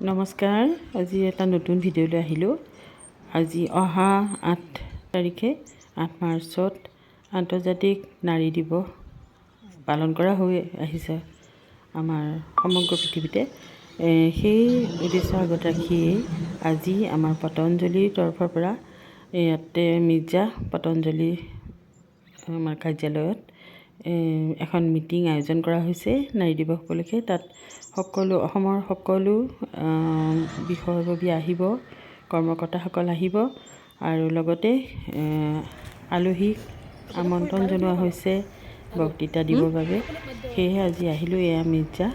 নমস্কাৰ। আজি এটা নতুন ভিডিঅ'লৈ আহিলোঁ। আজি অহা 8 তাৰিখে 8 মাৰ্চত আন্তৰ্জাতিক নাৰী দিৱস পালন কৰা হৈ আহিছে আমাৰ সমগ্ৰ পৃথিৱীতে। সেই উদ্দেশ্য আগত ৰাখিয়েই আজি আমাৰ পতঞ্জলিৰ তৰফৰ পৰা ইয়াতে মিৰ্জা পতঞ্জলি আমাৰ কাৰ্যালয়ত এখন মিটিং আয়োজন কৰা হৈছে নাৰী দিৱস উপলক্ষে। তাত অসমৰ সকলো বিষয়ববী আহিব, কৰ্মকৰ্তাসকল আহিব আৰু লগতে আলহীক আমন্ত্ৰণ জনোৱা হৈছে বক্তৃতা দিবৰ বাবে। সেয়েহে আজি আহিলোঁ। এয়া মিৰ্জা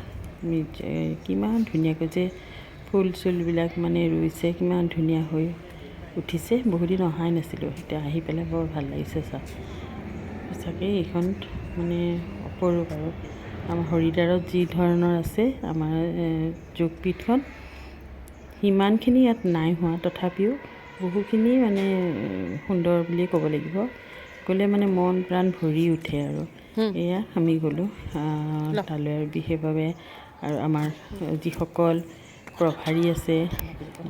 কিমান ধুনীয়াকৈ যে ফুল চুলবিলাক মানে ৰুইছে, কিমান ধুনীয়া হৈ উঠিছে। বহুদিন অহাই নাছিলোঁ, এতিয়া আহি পেলাই বৰ ভাল লাগিছে। সঁচাকৈ এইখন মানে অপৰূপ। আৰু আমাৰ হৰিদ্বাৰত যি ধৰণৰ আছে আমাৰ যোগপীঠখন, সিমানখিনি ইয়াত নাই হোৱা, তথাপিও বহুখিনি মানে সুন্দৰ বুলিয়ে ক'ব লাগিব। গ'লে মানে মন প্ৰাণ ভৰি উঠে। আৰু এয়া আমি গ'লোঁ তালৈ, আৰু বিশেষভাৱে আৰু আমাৰ যিসকল প্ৰভাৰী আছে,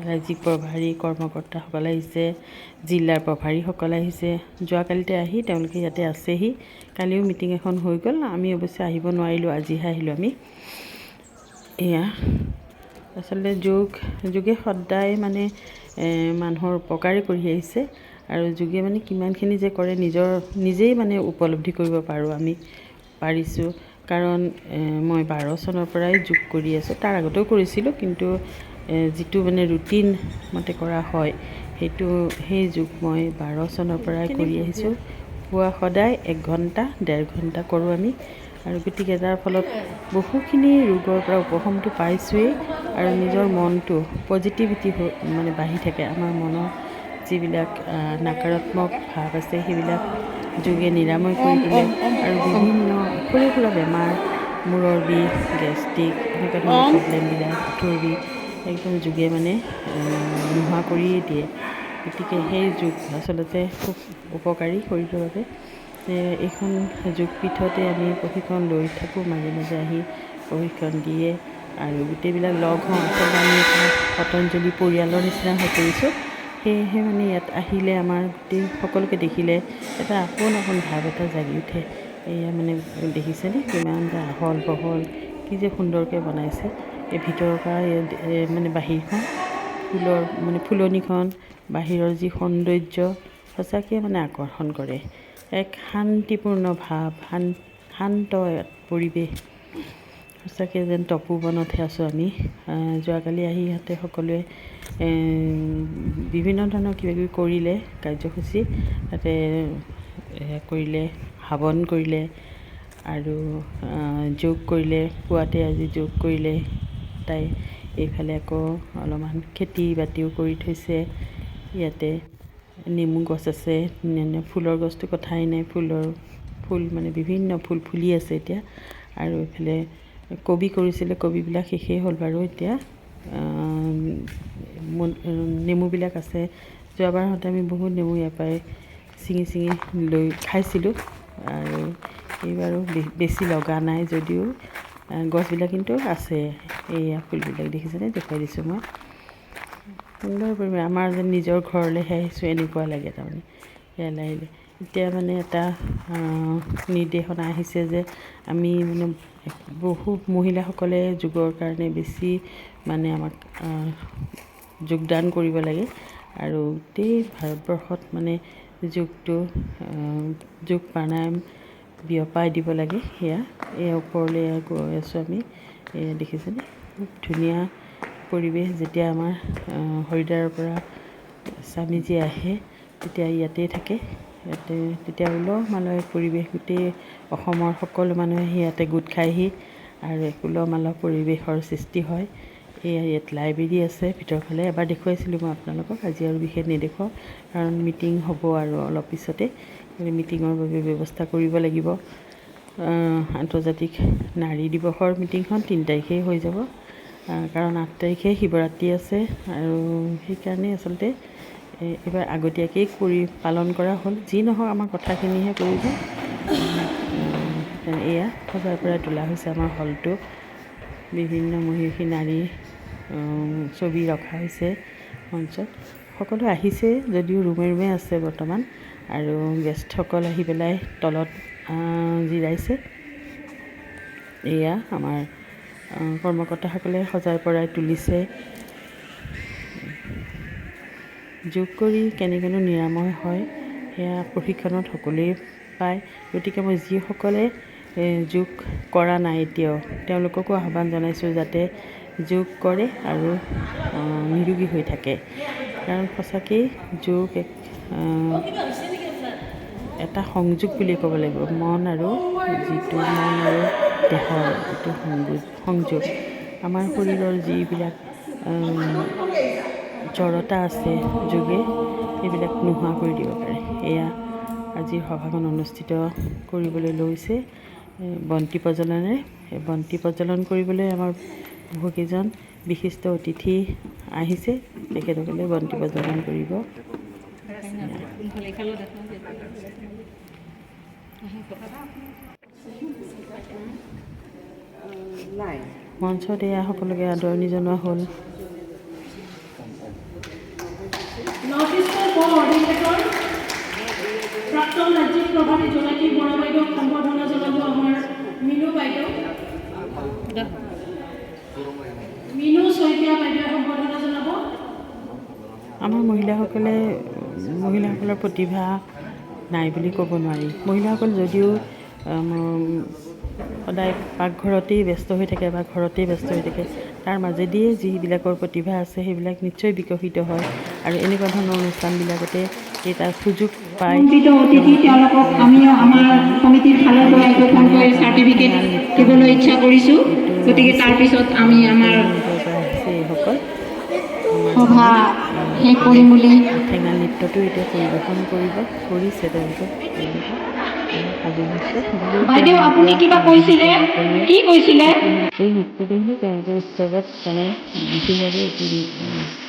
ৰাজ্যিক প্ৰভাৰী কৰ্মকৰ্তাসকল আহিছে, জিলাৰ প্ৰভাৰীসকল আহিছে। যোৱাকালিতে আহি তেওঁলোকে ইয়াতে আছেহি। কালিও মিটিং এখন হৈ গ'ল। আমি অৱশ্যে আহিব নোৱাৰিলোঁ, আজিহে আহিলোঁ আমি। এয়া আচলতে যোগে সদায় মানে মানুহৰ উপকাৰে কৰি আহিছে। আৰু যোগে মানে কিমানখিনি যে কৰে নিজেই মানে উপলব্ধি কৰিব পাৰিছোঁ। কাৰণ মই 12 চনৰ পৰাই যোগ কৰি আছোঁ। তাৰ আগতেও কৰিছিলোঁ, কিন্তু যিটো মানে ৰুটিন মতে কৰা হয় সেই যোগ মই 12 চনৰ পৰাই কৰি আহিছোঁ। পুৱা সদায় 1 ঘণ্টা 1.5 ঘণ্টা কৰোঁ আমি। আৰু গতিকে তাৰ ফলত বহুখিনি ৰোগৰ পৰা উপশমটো পাইছোঁৱেই। আৰু নিজৰ মনটো পজিটিভিটি মানে বাঢ়ি থাকে। আমাৰ মনৰ যিবিলাক নাকাৰাত্মক ভাৱ আছে সেইবিলাক যোগে নিৰাময় কৰি দিলে। আৰু বিভিন্ন সৰু সুৰা বেমাৰ, মূৰৰ বিষ, গেষ্ট্ৰিক, এনেকুৱা ধৰণৰ প্ৰব্লেমবিলাক, আঁঠুৰ বিষ একদম যোগে মানে নোহোৱা কৰিয়েই দিয়ে। গতিকে সেই যোগ আচলতে খুব উপকাৰী শৰীৰৰ বাবে। এইখন যোগপীঠতে আমি প্ৰশিক্ষণ লৈ থাকোঁ, মাজে মাজে আহি প্ৰশিক্ষণ দিয়ে আৰু গোটেইবিলাক লগ হওঁ। আচলতে আমি এটা পতঞ্জলি পৰিয়ালৰ নিচিনা হৈ পৰিছোঁ। সেয়েহে মানে ইয়াত আহিলে আমাৰ সকলোকে দেখিলে এটা আপোন ভাৱ এটা জাগি উঠে। এয়া মানে দেখিছেনে কিমান যে আহল বহল, কি যে সুন্দৰকৈ বনাইছে। এই ভিতৰৰ পৰা মানে বাহিৰখন ফুলনিখন, বাহিৰৰ যি সৌন্দৰ্য সঁচাকৈ মানে আকৰ্ষণ কৰে। এক শান্তিপূৰ্ণ ভাৱ, শান্ত পৰিৱেশ। সঁচাকৈ যেন তপোবনতহে আছোঁ আমি। যোৱাকালি আহি ইয়াতে সকলোৱে বিভিন্ন ধৰণৰ কিবাকিবি কৰিলে কাৰ্যসূচী। তাতে কৰিলে, হাৱন কৰিলে আৰু যোগ কৰিলে। পুৱাতে আজি যোগ কৰিলে তাই। এইফালে আকৌ অলপমান খেতি বাতিও কৰি থৈছে। ইয়াতে নেমু গছ আছে, ফুলৰ গছটো কথাই নাই। ফুল মানে বিভিন্ন ফুল ফুলি আছে এতিয়া। আৰু এইফালে কবি কৰিছিলে, কবিবিলাক শেষেই হ'ল বাৰু। এতিয়া নেমুবিলাক আছে। যোৱাবাৰ হওঁতে আমি বহুত নেমু ইয়াৰ পৰাই ছিঙি লৈ খাইছিলোঁ। আৰু এইবাৰো বেছি লগা নাই যদিও গছবিলাক কিন্তু আছে। এইয়া ফুলবিলাক দেখিছেনে, দেখুৱাই দিছোঁ মই। সুন্দৰ পৰিৱেশ, আমাৰ যেন নিজৰ ঘৰলৈহে আহিছোঁ এনেকুৱা লাগে তাৰমানে ইয়ালৈ আহিলে। এতিয়া মানে এটা নিৰ্দেশনা আহিছে যে আমি মানে বহু মহিলাসকলে যোগৰ কাৰণে বেছি মানে আমাক যোগদান কৰিব লাগে। আৰু গোটেই ভাৰতবৰ্ষত মানে যোগটো যোগ প্ৰাণায়াম বিয়পাই দিব লাগে। এয়া ওপৰলৈ গৈ আছোঁ আমি। এয়া দেখিছেনে খুব ধুনীয়া পৰিৱেশ। যেতিয়া আমাৰ হৰিদ্বাৰৰ পৰা স্বামীজী আহে তেতিয়া ইয়াতেই থাকে। তেতিয়া উলহ মালহ পৰিৱেশ, গোটেই অসমৰ সকলো মানুহে ইয়াতে গোট খাইহি আৰু এক উলহ মালহ পৰিৱেশৰ সৃষ্টি হয়। ইয়াত লাইব্ৰেৰী আছে ভিতৰৰ ফালে। এবাৰ দেখুৱাইছিলোঁ মই আপোনালোকক, আজি আৰু বিশেষ নেদেখুৱাওঁ কাৰণ মিটিং হ'ব আৰু অলপ পিছতে। মিটিঙৰ বাবে ব্যৱস্থা কৰিব লাগিব। আন্তৰ্জাতিক নাৰী দিৱসৰ মিটিংখন 3 তাৰিখেই হৈ যাব, কাৰণ 8 তাৰিখে শিৱৰাত্ৰি আছে। আৰু সেইকাৰণে আচলতে এইবাৰ আগতীয়াকেই পালন কৰা হ'ল। যি নহওক আমাৰ কথাখিনিহে প্ৰয়োজন। এয়া সজাৰ পৰাই তোলা হৈছে আমাৰ হলটো। বিভিন্ন মহিয়সী নাৰী ছবি ৰখা হৈছে মঞ্চত। সকলো আহিছে যদিও ৰুমে ৰুমে আছে বৰ্তমান, আৰু গেষ্টসকল আহি পেলাই তলত জিৰাইছে। এয়া আমাৰ কৰ্মকৰ্তাসকলে সজাই পৰাই তুলিছে। যোগ কৰি কেনেকৈনো নিৰাময় হয় সেয়া প্ৰশিক্ষণত সকলোৱে পায়। গতিকে মই যিসকলে যোগ কৰা নাই এতিয়াও তেওঁলোককো আহ্বান জনাইছোঁ যাতে যোগ কৰে আৰু নিৰোগী হৈ থাকে। কাৰণ সঁচাকেই যোগ এটা সংযোগ বুলি ক'ব লাগিব। মন আৰু দেহৰ যিটো সংযোগ, আমাৰ শৰীৰৰ যিবিলাক জড়তা আছে যোগে সেইবিলাক নোহোৱা কৰি দিব পাৰে। এয়া আজিৰ সভাখন অনুষ্ঠিত কৰিবলৈ লৈছে বন্তি প্ৰজ্বলনেৰে। বন্তি প্ৰজ্বলন কৰিবলৈ আমাৰ বহুকেইজন বিশিষ্ট অতিথি আহিছে, তেখেতসকলে বন্তি প্ৰজ্বলন কৰিব। মঞ্চত এয়া সকলোকে আদৰণি জনোৱা হ'ল। প্ৰাক্তন ৰাজ্যিক প্ৰভাৰী জোনাকী বৰা বাইদেউক সম্বৰ্ধনা জনাব আমাৰ মিনু বাইদেউ। মিনু শইকীয়া বাইদেৱে সম্বৰ্ধনা জনাব। আমাৰ মহিলাসকলৰ প্ৰতিভা নাই বুলি ক'ব নোৱাৰি। মহিলাসকল যদিও সদায় পাকঘৰতেই ব্যস্ত হৈ থাকে বা ঘৰতেই ব্যস্ত হৈ থাকে, তাৰ মাজেদিয়ে যিবিলাকৰ প্ৰতিভা আছে সেইবিলাক নিশ্চয় বিকশিত হয়। আৰু এনেকুৱা ধৰণৰ অনুষ্ঠানবিলাকতে এটা সুযোগ পায়। তেওঁলোকক আমিও আমাৰ সমিতিৰ ফালৰ পৰা একোখনকৈ চাৰ্টিফিকেট দিবলৈ ইচ্ছা কৰিছোঁ। গতিকে তাৰপিছত আমি আমাৰ এইসকল সভা শেষ কৰিম বুলি ঠেঙাল নৃত্যটো এতিয়া পৰিৱেশন কৰিছে তেওঁলোকে। বাইদেউ আপুনি কিবা কৈছিলে, কি কৈছিলে? এই নৃত্যখিনি তেওঁলোকে উৎসৱত বিশেষভাৱে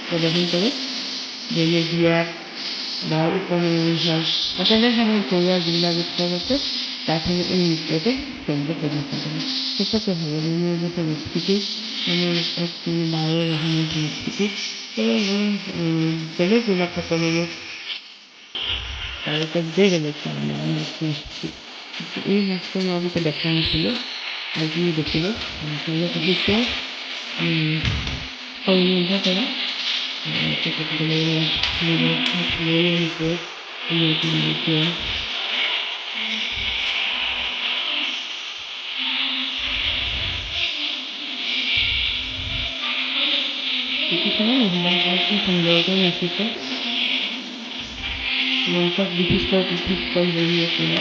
প্ৰদৰ্শন কৰে। বিয়া বা ঘৰুৱা যিবিলাক উৎসৱ আছে তাত এই নৃত্যতে তেওঁলোকে প্ৰদৰ্শন কৰে। সঁচাকৈ সংস্কৃতি মায়েৰ সংস্কৃতি বেলেগ সকলোৰে বেলেগ এই নাচটো মই আগতে দেখা নাছিলোঁ, আজি দেখিলোঁ। তেওঁলোকে বিশেষ সংযোগ কৰে। সুন্দৰকৈ নাচিছে। মঞ্চত বিশিষ্ট অতিথিসকল বহি আছিলে।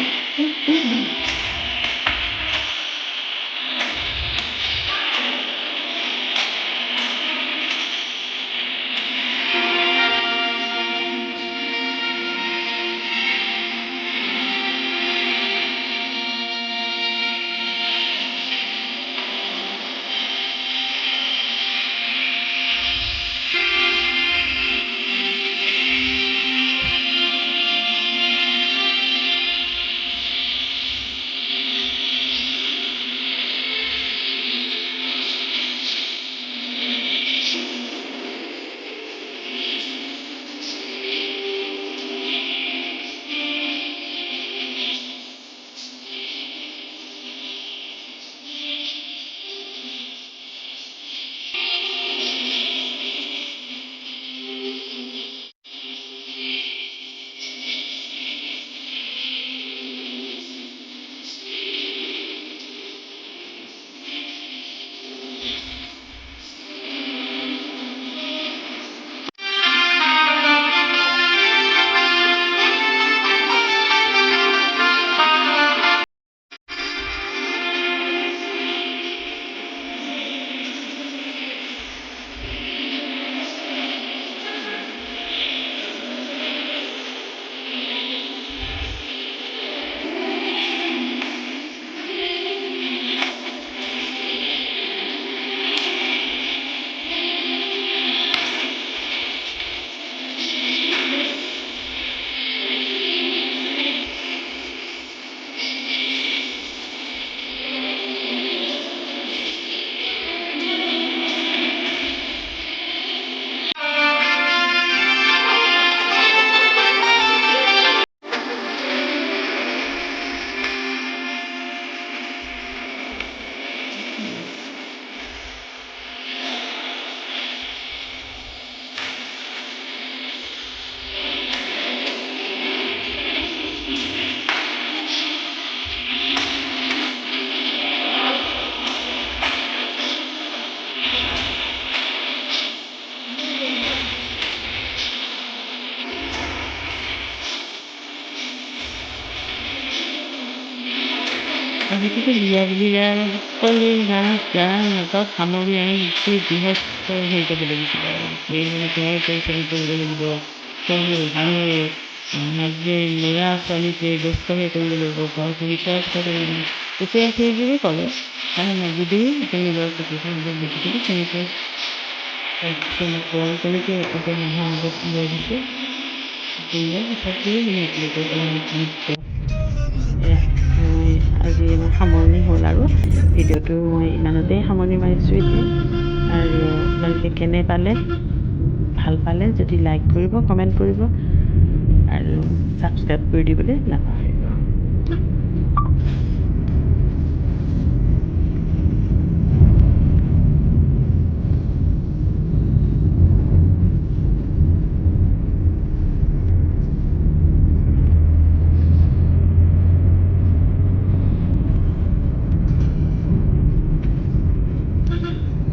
আজিকালি বিয়া বুলিলে আৰু সকলো গাঁৱত মাজত সামৰি আনি গোটেই বৃহৎ হেৰি কৰিব লাগিছিলে আৰু কৰিব লাগিব ল'ৰা ছোৱালীকে ব্যস্ত হৈ কৰিব লাগিব ঘৰ পৰিচয় কৰিব লাগিব তেতিয়া সেইবোৰেই কৰে আৰু নগদী নিজৰ প্ৰতিটো তেনেকৈ তেনেকৈ একে মানুহৰ আগত লৈ দিছে মই আজি মোৰ সামৰণি হ'ল আৰু ভিডিঅ'টো মই ইমানতেই সামৰণি মাৰিছোঁ এতিয়া আৰু আপোনালোকে কেনে পালে ভাল পালে যদি লাইক কৰিব কমেণ্ট কৰিব আৰু ছাবস্ক্ৰাইব কৰি দিবলৈ নাপাহৰিব।